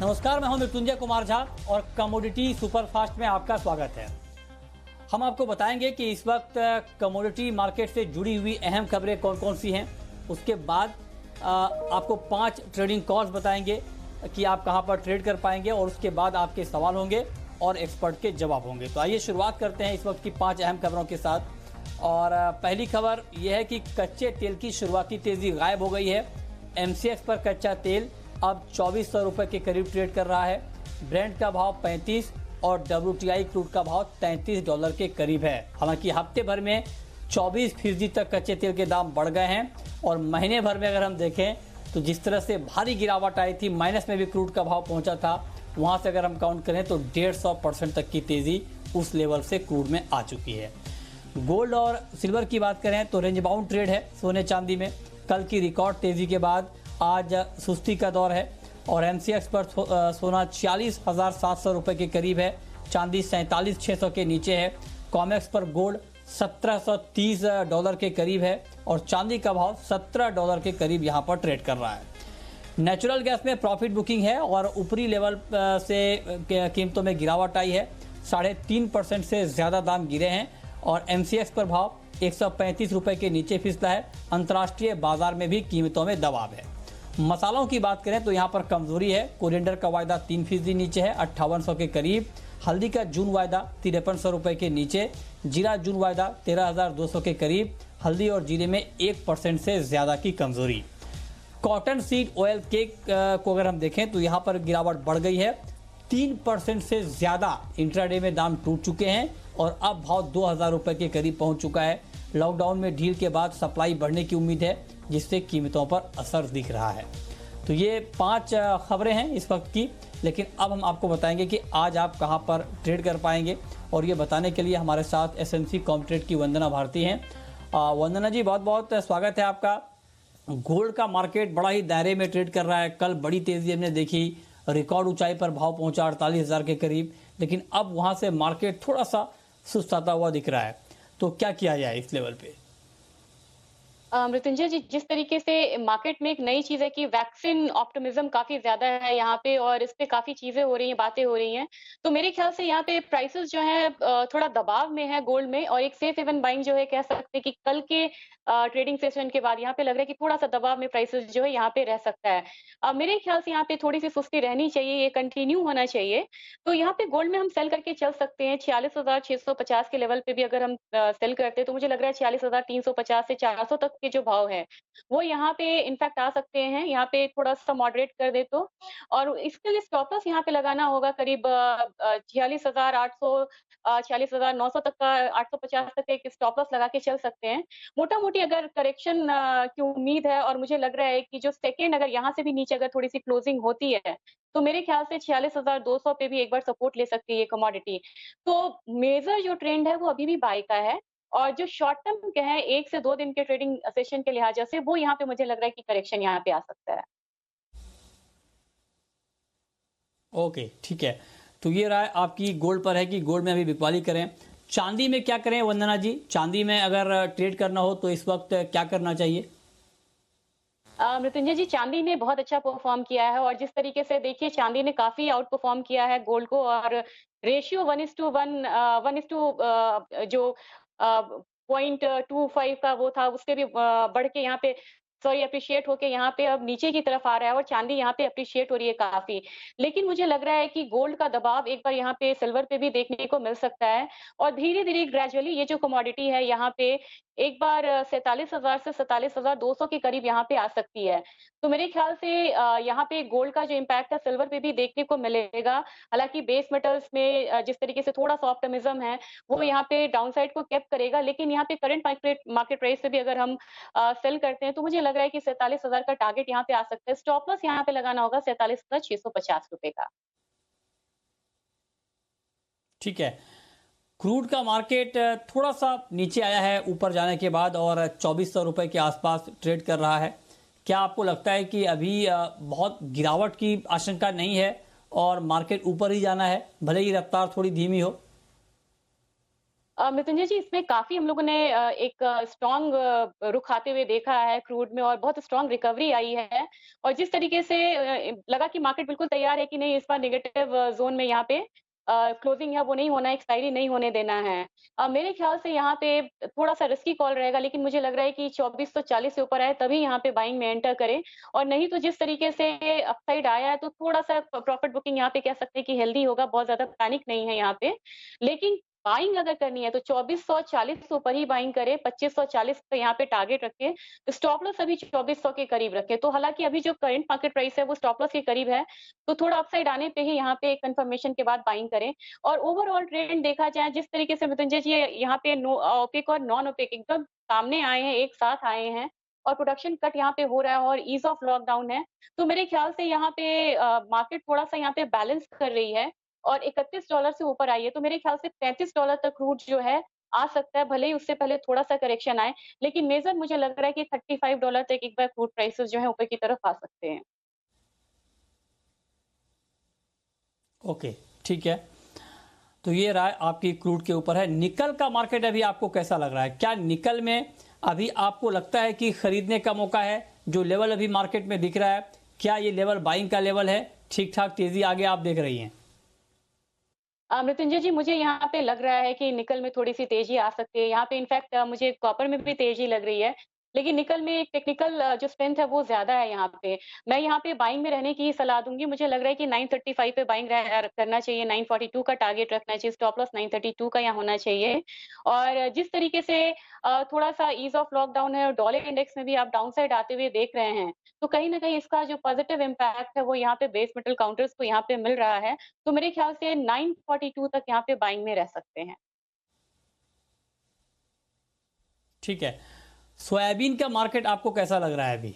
नमस्कार, मैं हूं मृत्युंजय कुमार झा और कमोडिटी सुपरफास्ट में आपका स्वागत है। हम आपको बताएंगे कि इस वक्त कमोडिटी मार्केट से जुड़ी हुई अहम खबरें कौन कौन सी हैं। उसके बाद आपको 5 ट्रेडिंग कॉल्स बताएंगे कि आप कहां पर ट्रेड कर पाएंगे और उसके बाद आपके सवाल होंगे और एक्सपर्ट के जवाब होंगे। तो आइए शुरुआत करते हैं इस वक्त की 5 अहम खबरों के साथ। और पहली खबर यह है कि कच्चे तेल की शुरुआती तेजी गायब हो गई है। MCX पर कच्चा तेल अब 2400 रुपये के करीब ट्रेड कर रहा है। ब्रेंट का भाव 35 और WTI क्रूड का भाव $33 के करीब है। हालांकि हफ्ते भर में 24% तक कच्चे तेल के दाम बढ़ गए हैं और महीने भर में अगर हम देखें तो जिस तरह से भारी गिरावट आई थी, माइनस में भी क्रूड का भाव पहुंचा था, वहां से अगर हम काउंट करें तो 150% तक की तेजी उस लेवल से क्रूड में आ चुकी है। गोल्ड और सिल्वर की बात करें तो रेंज बाउंड ट्रेड है सोने चांदी में। कल की रिकॉर्ड तेजी के बाद आज सुस्ती का दौर है और MCX पर सोना 46,700 रुपये के करीब है, चांदी 47,600 के नीचे है। कॉमेक्स पर गोल्ड $1730 के करीब है और चांदी का भाव $17 के करीब यहाँ पर ट्रेड कर रहा है। नेचुरल गैस में प्रॉफिट बुकिंग है और ऊपरी लेवल से कीमतों में गिरावट आई है। 3.5% से ज़्यादा दाम गिरे हैं और MCX पर भाव 135 रुपये के नीचे फिसला है। अंतर्राष्ट्रीय बाजार में भी कीमतों में दबाव है। मसालों की बात करें तो यहाँ पर कमजोरी है। कोरिएंडर का वायदा 3% नीचे है, 5800 के करीब। हल्दी का जून वायदा 5300 रुपये के नीचे। जीरा जून वायदा 13,200 के करीब। हल्दी और जीरे में 1% से ज़्यादा की कमजोरी। कॉटन सीड ऑयल केक को अगर हम देखें तो यहाँ पर गिरावट बढ़ गई है। 3% से ज़्यादा इंट्राडे में दाम टूट चुके हैं और अब भाव 2,000 रुपये के करीब पहुँच चुका है। लॉकडाउन में ढील के बाद सप्लाई बढ़ने की उम्मीद है, जिससे कीमतों पर असर दिख रहा है। तो ये 5 खबरें हैं इस वक्त की, लेकिन अब हम आपको बताएंगे कि आज आप कहां पर ट्रेड कर पाएंगे। और ये बताने के लिए हमारे साथ SMC कॉमट्रेड की वंदना भारती हैं। वंदना जी, बहुत बहुत स्वागत है आपका। गोल्ड का मार्केट बड़ा ही दायरे में ट्रेड कर रहा है। कल बड़ी तेजी हमने देखी, रिकॉर्ड ऊंचाई पर भाव पहुंचा 48,000 के करीब, लेकिन अब वहां से मार्केट थोड़ा सा सुस्ताता हुआ दिख रहा है। तो क्या किया जाए इस लेवल पे? मृत्युंजय जी, जिस तरीके से मार्केट में एक नई चीज है कि वैक्सीन ऑप्टिमिज्म काफी ज्यादा है यहाँ पे और इस पे काफी चीजें हो रही हैं, बातें हो रही हैं। तो मेरे ख्याल से यहाँ पे प्राइसेस जो है थोड़ा दबाव में है गोल्ड में, और एक सेफ हेवन बाइंग जो है कह सकते हैं कि कल के ट्रेडिंग सेशन के बाद यहाँ पे लग रहा है कि थोड़ा सा दबाव में प्राइसेस जो है यहाँ पे रह सकता है। मेरे ख्याल से यहाँ पे थोड़ी सी सुस्ती रहनी चाहिए, ये कंटिन्यू होना चाहिए। तो यहाँ पे गोल्ड में हम सेल करके चल सकते हैं 46,650 के लेवल पे भी अगर हम सेल करते हैं तो मुझे लग रहा है 46,350 से 400 तक के जो भाव है वो यहाँ पे इनफैक्ट आ सकते हैं। यहाँ पे थोड़ा सा मॉडरेट कर दे तो, और इसके लिए स्टॉप लॉस यहाँ पे लगाना होगा करीब 46,800 46,900 तक का, 850 तक एक स्टॉप लॉस लगा के चल सकते हैं। मोटा मोटी अगर करेक्शन की उम्मीद है, और मुझे लग रहा है कि जो सेकेंड अगर यहाँ से भी नीचे अगर थोड़ी सी क्लोजिंग होती है तो मेरे ख्याल से 46,200 पे भी एक बार सपोर्ट ले सकती है ये कमोडिटी। तो मेजर जो ट्रेंड है वो अभी भी बाय का है, और जो शॉर्ट टर्म के हैं 1 से 2 दिन के ट्रेडिंग सेशन के लिहाज से वो यहाँ पे मुझे लग रहा है कि करेक्शन यहाँ पे आ सकता है। ओके, ठीक है। तो ये राय आपकी गोल्ड पर है कि गोल्ड में अभी बिकवाली करें। चांदी में क्या करें वंदना जी? चांदी में अगर ट्रेड करना हो तो इस वक्त क्या करना चाहिए? मृत्युंजय जी, चांदी ने बहुत अच्छा परफॉर्म किया है, और जिस तरीके से देखिए चांदी ने काफी आउट परफॉर्म किया है गोल्ड को, और रेशियो 1:1 जो 0.25 का वो था उससे भी बढ़ के यहाँ पे, सॉरी, अप्रिशिएट होके यहाँ पे अब नीचे की तरफ आ रहा है, और चांदी यहाँ पे अप्रिशिएट हो रही है काफी। लेकिन मुझे लग रहा है कि गोल्ड का दबाव एक बार यहाँ पे सिल्वर पे भी देखने को मिल सकता है, और धीरे धीरे ग्रेजुअली ये जो कमोडिटी है यहाँ पे एक बार 47,000 से 47,200 के करीब यहाँ पे आ सकती है। तो मेरे ख्याल से यहाँ पे गोल्ड का जो इम्पैक्ट है सिल्वर पे भी देखने को मिलेगा। हालाँकि बेस मेटल्स में जिस तरीके से थोड़ा-सा ऑप्टिमिज्म है, वो यहाँ पे डाउनसाइड को केप करेगा। लेकिन यहाँ पे करंट मार्केट मार्केट प्राइस से भी अगर हम सेल करते हैं तो मुझे लग रहा है कि 47,000 का टारगेट यहाँ पे आ सकता है। स्टॉप लॉस यहाँ पे लगाना होगा 47,650 रुपए का। ठीक है। क्रूड का मार्केट थोड़ा सा नीचे आया है ऊपर जाने के बाद और 2400 रुपये के आसपास ट्रेड कर रहा है। क्या आपको लगता है कि अभी बहुत गिरावट की आशंका नहीं है और मार्केट ऊपर ही जाना है, भले ही रफ्तार थोड़ी धीमी हो? मृत्युंजय जी, इसमें काफ़ी हम लोगों ने एक स्ट्रॉन्ग रुख आते हुए देखा है क्रूड में और बहुत स्ट्रॉन्ग रिकवरी आई है। और जिस तरीके से लगा कि मार्केट बिल्कुल तैयार है कि नहीं, इस बार नेगेटिव ज़ोन में यहाँ पे क्लोजिंग है वो नहीं होना है, एक्सपायरी नहीं होने देना है। मेरे ख़्याल से यहाँ पे थोड़ा-सा रिस्की कॉल रहेगा, लेकिन मुझे लग रहा है कि 2440 से ऊपर आए तभी यहाँ पे बाइंग में एंटर करें। और नहीं तो जिस तरीके से अपसाइड आया है तो थोड़ा-सा प्रॉफिट बुकिंग यहाँ पे कह सकते हैं कि हेल्दी होगा, बहुत ज़्यादा पैनिक नहीं है यहाँ पे। लेकिन बाइंग अगर करनी है तो 2440 से ऊपर ही बाइंग करें, 2540 पे यहाँ पे टारगेट रखें। स्टॉप लॉस अभी 2400 के करीब रखें। तो हालाँकि अभी जो करंट मार्केट प्राइस है वो स्टॉप लॉस के करीब है, तो थोड़ा अपसाइड आने पे ही यहाँ पे कंफर्मेशन के बाद बाइंग करें। और ओवरऑल ट्रेंड देखा जाए जिस तरीके से मृत्युंजय जी यहाँ पे ओपेक और नॉन ओपेक एकदम सामने आए हैं, एक साथ आए हैं और प्रोडक्शन कट यहाँ पे हो रहा है और ईज़ ऑफ लॉकडाउन है। तो मेरे ख्याल से यहाँ पे मार्केट थोड़ा-सा यहाँ पे बैलेंस कर रही है और $31 से ऊपर आई है, तो मेरे ख्याल से $35 तक क्रूड जो है आ सकता है, भले ही उससे पहले थोड़ा-सा करेक्शन आए, लेकिन मेजर मुझे लग रहा है कि $35 तक एक बार क्रूड प्राइसेज़ जो है ऊपर की तरफ आ सकते हैं। ओके, ठीक है। तो ये राय आपकी क्रूड के ऊपर है। निकल का मार्केट अभी आपको कैसा लग रहा है? क्या निकल में अभी आपको लगता है कि खरीदने का मौका है? जो लेवल अभी मार्केट में दिख रहा है, क्या ये लेवल बाइंग का लेवल है? ठीक-ठाक तेज़ी आगे आप देख रही हैं? मृत्युंजय जी, मुझे यहाँ पे लग रहा है कि निकल में थोड़ी-सी तेज़ी आ सकती है। यहाँ पे इनफैक्ट मुझे कॉपर में भी तेज़ी लग रही है। लेकिन निकल में एक टेक्निकल जो स्ट्रेंथ है वो ज़्यादा है यहाँ पे। मैं यहाँ पे बाइंग में रहने की ही सलाह दूँगी। मुझे लग रहा है कि 935 पे बाइंग करना चाहिए, 942 का टारगेट रखना चाहिए, स्टॉप लॉस 932 का यहाँ होना चाहिए। और जिस तरीके से थोड़ा-सा ईज़ ऑफ लॉकडाउन है और डॉलर इंडेक्स में भी आप डाउन साइड आते हुए देख रहे हैं, तो कहीं न कहीं इसका जो पॉज़िटिव इम्पैक्ट है वो यहाँ पे बेस मेटल काउंटर्स को यहाँ पे मिल रहा है। तो मेरे ख्याल से 942 तक यहाँ पे बाइंग में रह सकते हैं। ठीक है। सोयाबीन का मार्केट आपको कैसा लग रहा है अभी?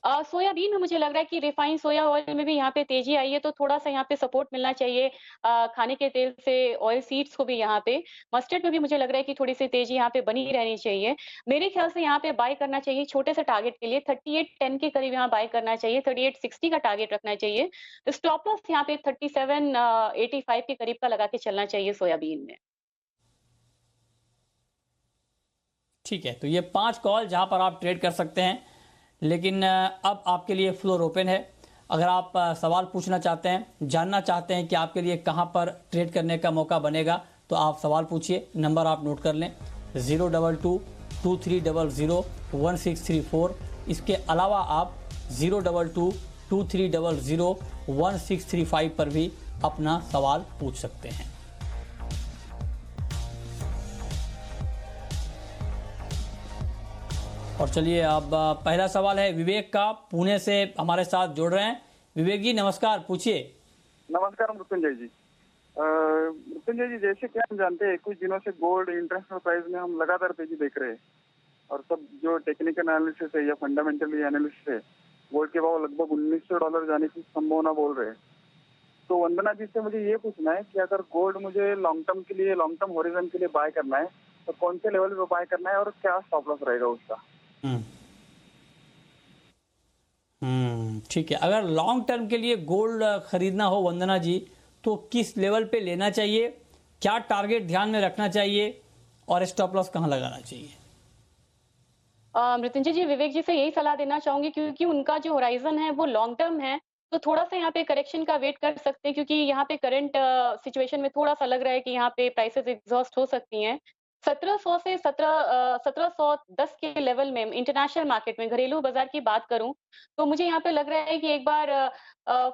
सोयाबीन में मुझे लग रहा है कि रिफाइंड सोया ऑयल में भी यहाँ पे तेज़ी आई है, तो थोड़ा-सा यहाँ पे सपोर्ट मिलना चाहिए खाने के तेल से ऑयल सीड्स को भी यहाँ पे। मस्टर्ड में भी मुझे लग रहा है कि थोड़ी-सी तेज़ी यहाँ पे बनी रहनी चाहिए। मेरे ख्याल से यहाँ पे बाय करना चाहिए छोटे से टारगेट के लिए 3810 के करीब यहाँ बाय करना चाहिए, 3860 का टारगेट रखना चाहिए। स्टॉप लॉस यहाँ पे 3785 के करीब का लगा के चलना चाहिए सोयाबीन में। ठीक है, तो ये 5 कॉल जहां पर आप ट्रेड कर सकते हैं, लेकिन अब आपके लिए फ्लोर ओपन है। अगर आप सवाल पूछना चाहते हैं, जानना चाहते हैं कि आपके लिए कहां पर ट्रेड करने का मौका बनेगा, तो आप सवाल पूछिए। नंबर आप नोट कर लें 022-2300-1634। इसके अलावा आप 022-2300-1635 पर भी अपना सवाल पूछ सकते हैं। और चलिए अब पहला सवाल है विवेक का, पुणे से हमारे साथ जुड़ रहे हैं। विवेक जी नमस्कार, पूछिए। नमस्कार मृत्युंजय जी। मृत्युंजय जी, जैसे कि हम जानते हैं कुछ दिनों से गोल्ड इंटरनेशनल प्राइस में हम लगातार तेजी देख रहे हैं और सब जो टेक्निकल एनालिसिस है या फंडामेंटली एनालिसिस है, गोल्ड के भाव लगभग $1900 जाने की संभावना बोल रहे हैं। तो वंदना जी से मुझे ये पूछना है कि अगर गोल्ड मुझे लॉन्ग टर्म होरिजन के लिए बाय करना है तो कौन से लेवल पे बाय करना है और क्या स्टॉप लॉस रहेगा उसका? हम्म ठीक है। अगर लॉन्ग टर्म के लिए गोल्ड खरीदना हो वंदना जी, तो किस लेवल पे लेना चाहिए, क्या टारगेट ध्यान में रखना चाहिए और स्टॉप लॉस कहाँ लगाना चाहिए? मृत्युंजय जी, विवेक जी से यही सलाह देना चाहूँगी क्योंकि उनका जो होराइज़न है वो लॉन्ग टर्म है, तो थोड़ा-सा यहाँ पे करेक्शन का वेट कर सकते हैं क्योंकि यहाँ पे करंट सिचुएशन में थोड़ा-सा लग रहा है कि यहाँ पे प्राइसेज़ एग्ज़ॉस्ट हो सकती हैं। 1700 से 1710 के लेवल में इंटरनेशनल मार्केट में घरेलू बाज़ार की बात करूँ, तो मुझे यहाँ पे लग रहा है कि एक बार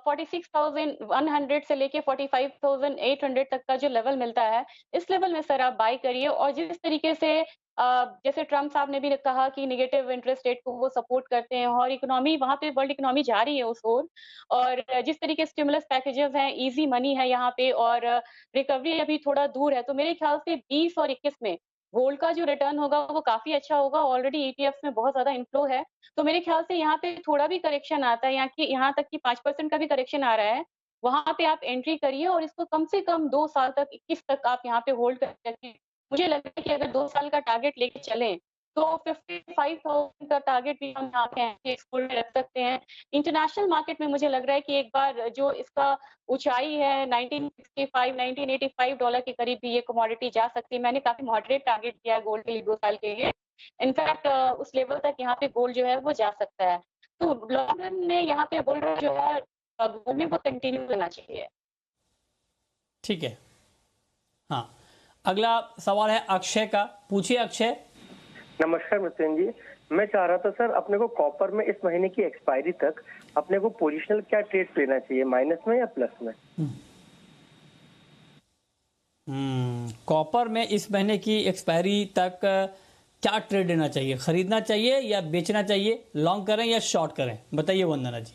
46,100 से लेके 45,800 तक का जो लेवल मिलता है, इस लेवल में सर आप बाय करिए और जिस तरीके से जैसे ट्रम्प साहब ने भी कहा कि नेगेटिव इंटरेस्ट रेट को वो सपोर्ट करते हैं और इकोनॉमी वहाँ पे वर्ल्ड इकोनॉमी जा रही है उस ओर और जिस तरीके से स्टिमुलस पैकेजेस हैं, ईज़ी मनी है यहाँ पे और रिकवरी अभी थोड़ा दूर है। तो मेरे ख्याल से 20 और 21 में गोल्ड का जो रिटर्न होगा वो काफ़ी अच्छा होगा। ऑलरेडी ईटीएफ्स में बहुत ज़्यादा इन्फ्लो है। तो मेरे ख्याल से यहाँ पे थोड़ा भी करेक्शन आता है, यहाँ तक कि 5% का भी करेक्शन आ रहा है, वहाँ पे आप एंट्री करिए और इसको कम से कम 2 साल तक 21 तक आप यहाँ पे होल्ड करके रखें। मुझे लगता है कि अगर 2 साल का टारगेट लेके चलें, तो 55,000 का टारगेट भी हम यहाँ पे एक्सपोर्ट में रख सकते हैं। इंटरनेशनल मार्केट में मुझे लग रहा है कि एक बार जो इसका ऊँचाई है 1965 $1985 के करीब भी ये कमोडिटी जा सकती है। मैंने काफ़ी मॉडरेट टारगेट दिया है गोल्ड के लिए 2 साल के लिए। इनफैक्ट उस लेवल तक यहाँ पे गोल्ड जो है वो जा सकता है। तो लॉन्ग रन में यहाँ पे गोल्ड जो है गोल्ड में वो कंटिन्यू करना चाहिए। ठीक है। हाँ, अगला सवाल है अक्षय का। पूछिए अक्षय। नमस्कार मृत्युंजय जी, मैं चाह रहा था सर अपने को कॉपर में इस महीने की एक्सपायरी तक अपने को पोजिशनल क्या ट्रेड लेना चाहिए, माइनस में या प्लस में? कॉपर में इस महीने की एक्सपायरी तक क्या ट्रेड लेना चाहिए? खरीदना चाहिए या बेचना चाहिए? लॉन्ग करें या शॉर्ट करें? बताइए वंदना जी।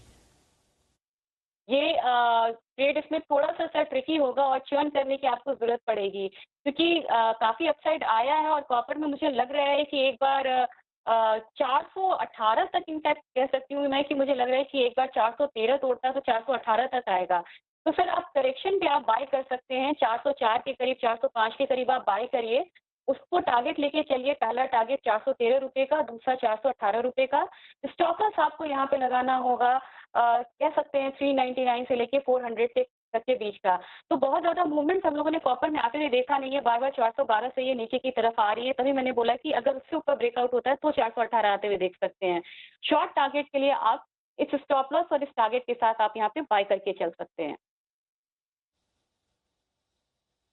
ये ट्रेड इसमें थोड़ा-सा सर ट्रिकी होगा और चर्न करने की आपको ज़रूरत पड़ेगी क्योंकि काफ़ी अपसाइड आया है और कॉपर में मुझे लग रहा है कि एक बार 418 तक इनफैक्ट कह सकती हूँ मैं कि मुझे लग रहा है कि एक बार 413 तोड़ता है तो 418 तक आएगा। तो फिर आप करेक्शन पे आप बाय कर सकते हैं 404 के करीब, 405 के करीब आप बाय करिए। उसको टारगेट लेके चलिए, पहला टारगेट 413 रुपए का, दूसरा 418 रुपए का। स्टॉप लॉस आपको यहाँ पे लगाना होगा कह सकते हैं 399 से लेके 400 तक के बीच का। तो बहुत ज़्यादा मूवमेंट हम लोगों ने कॉपर में आते हुए देखा नहीं है, बार-बार 412 से ये नीचे की तरफ आ रही है, तभी मैंने बोला कि अगर उससे ऊपर ब्रेकआउट होता है तो 418 आते हुए देख सकते हैं। शॉर्ट टारगेट के लिए आप इस स्टॉप लॉस और इस टारगेट के साथ आप यहाँ पे बाय करके चल सकते हैं।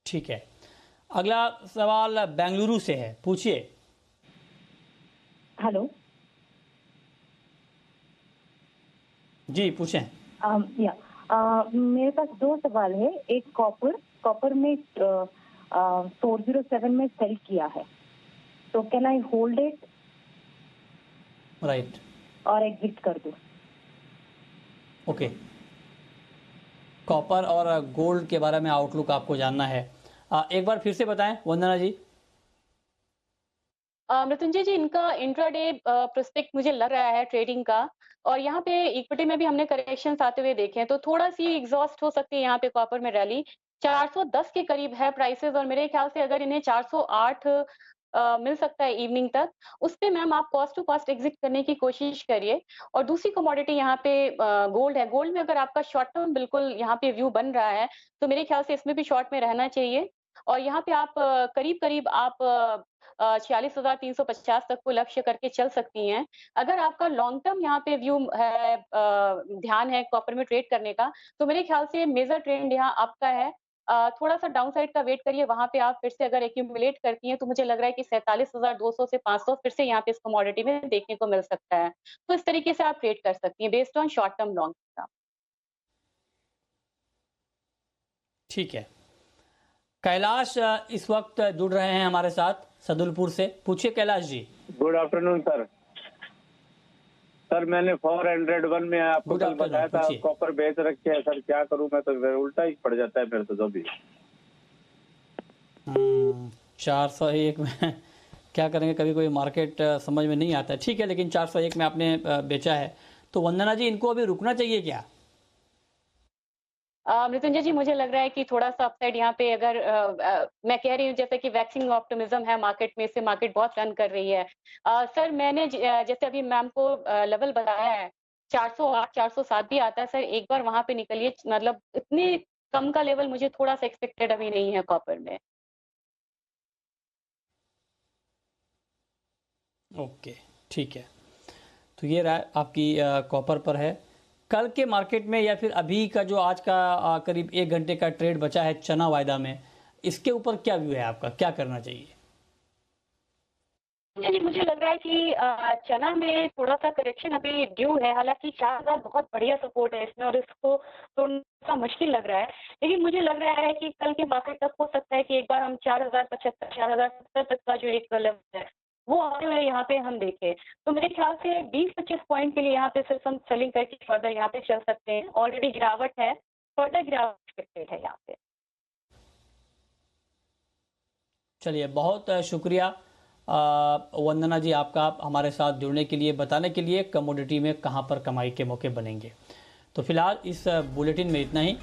ठीक है, अगला सवाल बेंगलुरु से है। पूछिए। हेलो। जी पूछें। मेरे पास 2 सवाल है। एक कॉपर में 407 में सेल किया है, तो can I hold it? Right. और एग्जिट कर दूं? ओके। कॉपर और गोल्ड के बारे में आउटलुक आपको जानना है। एक बार फिर से बताएं वंदना जी। मृत्युंजय जी, इनका इंट्राडे प्रोस्पेक्ट मुझे लग रहा है ट्रेडिंग का और यहाँ पे इक्विटी में भी हमने करेक्शंस आते हुए देखे हैं, तो थोड़ा सी एग्जॉस्ट हो सकती है यहाँ पे कॉपर में रैली। 410 के करीब है प्राइसेस और मेरे ख्याल से अगर इन्हें 408 मिल सकता है इवनिंग तक, उस पे मैम आप कॉस्ट टू कॉस्ट एग्जिट करने की कोशिश करिए। और दूसरी कमोडिटी यहाँ पे गोल्ड है। गोल्ड में अगर आपका शॉर्ट टर्म बिल्कुल यहाँ पे व्यू बन रहा है, तो मेरे ख्याल से इसमें भी शॉर्ट में रहना चाहिए। और यहाँ पे आप करीब-करीब आप 46,350 तक को लक्ष्य करके चल सकती हैं। अगर आपका लॉन्ग टर्म यहाँ पे व्यू है ध्यान है कॉपर में ट्रेड करने का, तो मेरे ख्याल से मेजर ट्रेंड यहाँ आपका है। थोड़ा-सा डाउनसाइड का वेट करिए, वहाँ पे आप फिर से अगर एक्यूमुलेट करती हैं, तो मुझे लग रहा है कि 47,200 से 500 फिर से यहाँ पे इस कमोडिटी में देखने को मिल सकता है। तो इस तरीके से आप ट्रेड कर सकती हैं based on short term, long term. ठीक है। कैलाश इस वक्त जुड़ रहे हैं हमारे साथ सदुलपुर से। पूछिए Kailash ji. Good afternoon sir. Sir मैंने 401 में आपको कल बताया था कॉपर बेच रखे है सर, क्या करूं मैं? तो उल्टा ही पड़ जाता है फिर तो जो भी। 401 में क्या करेंगे, कभी कोई मार्केट समझ में नहीं आता है। ठीक है, लेकिन 401 में आपने बेचा है, तो वंदना जी इनको अभी रुकना चाहिए क्या? मृत्युंजय जी, मुझे लग रहा है कि थोड़ा-सा अपसाइड यहाँ पे अगर मैं कह रही हूँ जैसे कि वैक्सिंग ऑप्टिमिज्म है मार्केट में, इससे मार्केट बहुत रन कर रही है। सर मैंने जैसे अभी मैम को लेवल बताया है 408, 407 भी आता है सर, एक बार वहाँ पे निकलिए। मतलब इतनी कम का लेवल मुझे थोड़ा-सा एक्सपेक्टेड अभी नहीं है कॉपर में। ओके, ठीक है। तो ये राय आपकी कॉपर पर है। कल के मार्केट में या फिर अभी का जो आज का करीब 1 घंटे का ट्रेड बचा है चना वायदा में, इसके ऊपर क्या व्यू है आपका, क्या करना चाहिए? मुझे लग रहा है कि चना में थोड़ा-सा करेक्शन अभी ड्यू है। हालाँकि 4000 बहुत बढ़िया सपोर्ट है इसमें और इसको थोड़ा-सा मुश्किल लग रहा है। लेकिन मुझे लग रहा है कि कल के मार्केट तक हो सकता है कि एक बार हम 4075, 4070 तक का जो एक लेवल है, वो आते हुए यहाँ पे हम देखें। तो मेरे ख्याल से 20-25 पॉइंट के लिए यहाँ पे सिर्फ हम सेलिंग करके फर्दर यहाँ पे चल सकते हैं। ऑलरेडी गिरावट है, फर्दर गिरावट एक्सपेक्टेड है यहाँ पे। चलिए, बहुत शुक्रिया वंदना जी आपका हमारे साथ जुड़ने के लिए, बताने के लिए कमोडिटी में कहां पर कमाई के मौके बनेंगे। तो फिलहाल इस बुलेटिन में इतना ही।